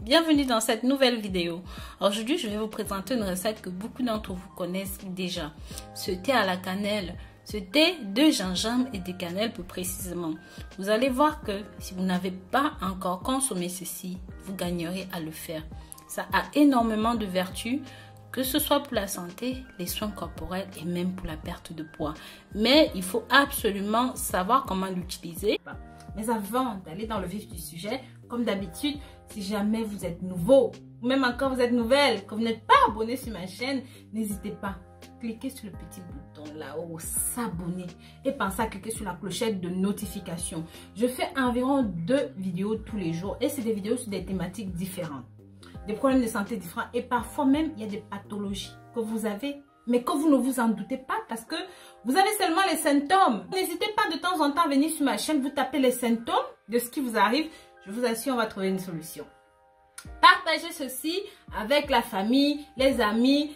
Bienvenue dans cette nouvelle vidéo. Aujourd'hui, je vais vous présenter une recette que beaucoup d'entre vous connaissent déjà. Ce thé à la cannelle, ce thé de gingembre et de cannelle plus précisément. Vous allez voir que si vous n'avez pas encore consommé ceci, vous gagnerez à le faire. Ça a énormément de vertus, que ce soit pour la santé, les soins corporels et même pour la perte de poids. Mais il faut absolument savoir comment l'utiliser. Mais avant d'aller dans le vif du sujet, comme d'habitude, si jamais vous êtes nouveau, ou même encore vous êtes nouvelle, que vous n'êtes pas abonné sur ma chaîne, n'hésitez pas. Cliquez sur le petit bouton là-haut, s'abonner. Et pensez à cliquer sur la clochette de notification. Je fais environ 2 vidéos tous les jours. Et c'est des vidéos sur des thématiques différentes. Des problèmes de santé différents. Et parfois même, il y a des pathologies que vous avez, mais que vous ne vous en doutez pas parce que vous avez seulement les symptômes. N'hésitez pas de temps en temps à venir sur ma chaîne, vous tapez les symptômes de ce qui vous arrive. Je vous assure, on va trouver une solution. Partagez ceci avec la famille, les amis,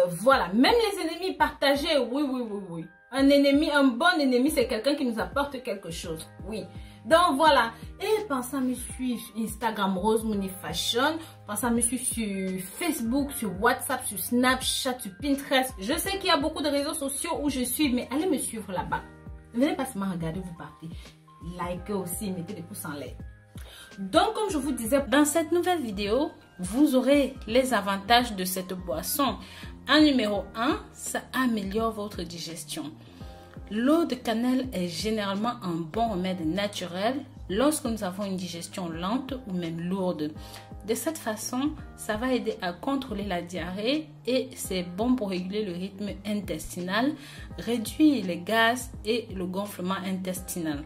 voilà. Même les ennemis, partagez. Oui. Un ennemi, un bon ennemi, c'est quelqu'un qui nous apporte quelque chose. Oui. Donc voilà. Et pensez à me suivre sur Instagram Rose Money Fashion. Pensez à me suivre sur Facebook, sur WhatsApp, sur Snapchat, sur Pinterest. Je sais qu'il y a beaucoup de réseaux sociaux où je suis, mais allez me suivre là-bas. Ne venez pas seulement regarder, vous partez. Likez aussi, mettez des pouces en l'air. Donc, comme je vous disais, dans cette nouvelle vidéo, vous aurez les avantages de cette boisson. En numéro 1, ça améliore votre digestion. L'eau de cannelle est généralement un bon remède naturel lorsque nous avons une digestion lente ou même lourde. De cette façon, ça va aider à contrôler la diarrhée et c'est bon pour réguler le rythme intestinal, réduire les gaz et le gonflement intestinal.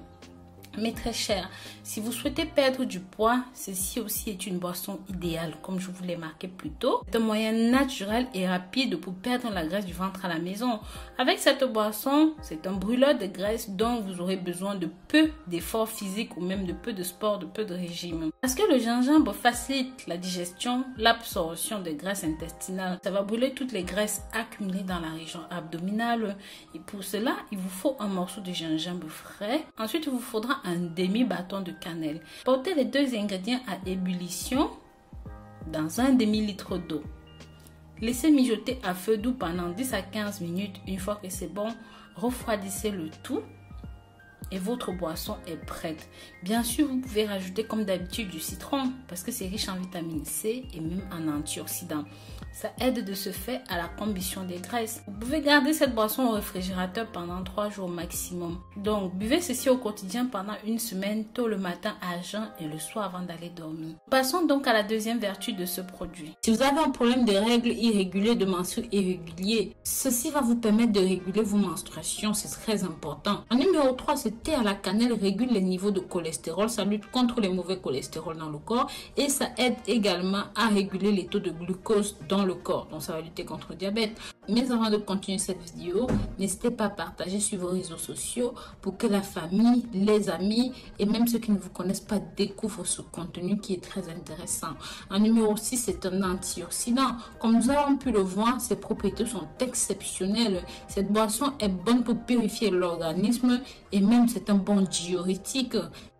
Mais très cher, si vous souhaitez perdre du poids, ceci aussi est une boisson idéale, comme je vous l'ai marqué plus tôt. C'est un moyen naturel et rapide pour perdre la graisse du ventre à la maison. Avec cette boisson, c'est un brûleur de graisse dont vous aurez besoin de peu d'efforts physiques ou même de peu de sport, de peu de régime. Parce que le gingembre facilite la digestion, l'absorption des graisses intestinales. Ça va brûler toutes les graisses accumulées dans la région abdominale. Et pour cela, il vous faut un morceau de gingembre frais. Ensuite, il vous faudra un demi-bâton de cannelle. Portez les 2 ingrédients à ébullition dans un demi-litre d'eau. Laissez mijoter à feu doux pendant 10 à 15 minutes. Une fois que c'est bon, refroidissez le tout et votre boisson est prête. Bien sûr, vous pouvez rajouter comme d'habitude du citron parce que c'est riche en vitamine C et même en antioxydants. Ça aide de ce fait à la combustion des graisses. Vous pouvez garder cette boisson au réfrigérateur pendant 3 jours maximum. Donc, buvez ceci au quotidien pendant une semaine, tôt le matin à jeun et le soir avant d'aller dormir. Passons donc à la deuxième vertu de ce produit. Si vous avez un problème de règles irrégulières, de menstrues irréguliers, ceci va vous permettre de réguler vos menstruations, c'est très important. En numéro 3, ce thé à la cannelle régule les niveaux de cholestérol, ça lutte contre les mauvais cholestérol dans le corps et ça aide également à réguler les taux de glucose dans le corps, donc ça va lutter contre le diabète. Mais avant de continuer cette vidéo, n'hésitez pas à partager sur vos réseaux sociaux pour que la famille, les amis et même ceux qui ne vous connaissent pas découvrent ce contenu qui est très intéressant. En numéro 6, c'est un antioxydant. Comme nous avons pu le voir, ses propriétés sont exceptionnelles. Cette boisson est bonne pour purifier l'organisme et même c'est un bon diurétique.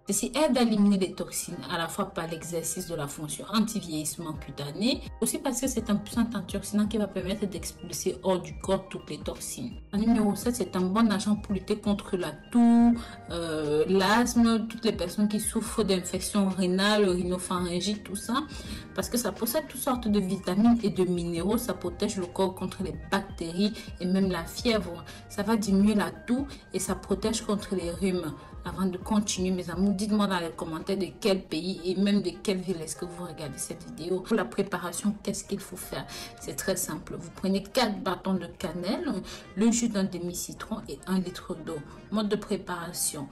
Ceci aide à éliminer les toxines à la fois par l'exercice de la fonction anti-vieillissement cutané, aussi parce que c'est un puissant antioxydant qui va permettre d'expulser hors du corps toutes les toxines. En numéro 7, c'est un bon agent pour lutter contre la toux, l'asthme, toutes les personnes qui souffrent d'infections rénales, rhinopharyngite, tout ça, parce que ça possède toutes sortes de vitamines et de minéraux, ça protège le corps contre les bactéries et même la fièvre. Ça va diminuer la toux et ça protège contre les rhumes. Avant de continuer, mes amours, dites-moi dans les commentaires de quel pays et même de quelle ville est-ce que vous regardez cette vidéo. Pour la préparation, qu'est-ce qu'il faut faire? C'est très simple. Vous prenez 4 bâtons de cannelle, le jus d'un demi-citron et 1 litre d'eau. Mode de préparation.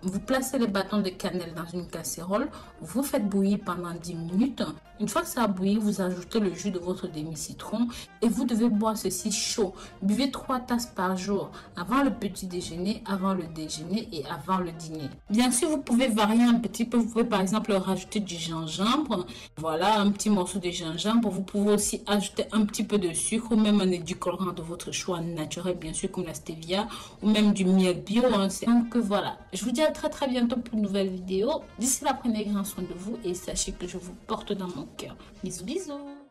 Vous placez les bâtons de cannelle dans une casserole, vous faites bouillir pendant 10 minutes. Une fois que ça a bouilli, vous ajoutez le jus de votre demi-citron et vous devez boire ceci chaud. Buvez 3 tasses par jour, avant le petit déjeuner, avant le déjeuner et avant le dîner. Bien sûr, vous pouvez varier un petit peu. Vous pouvez par exemple rajouter du gingembre. Voilà, un petit morceau de gingembre. Vous pouvez aussi ajouter un petit peu de sucre ou même un édulcorant de votre choix naturel, bien sûr, comme la stevia ou même du miel bio. Donc voilà, je vous dis à à très bientôt pour une nouvelle vidéo. D'ici là, prenez grand soin de vous et sachez que je vous porte dans mon cœur. Bisous bisous.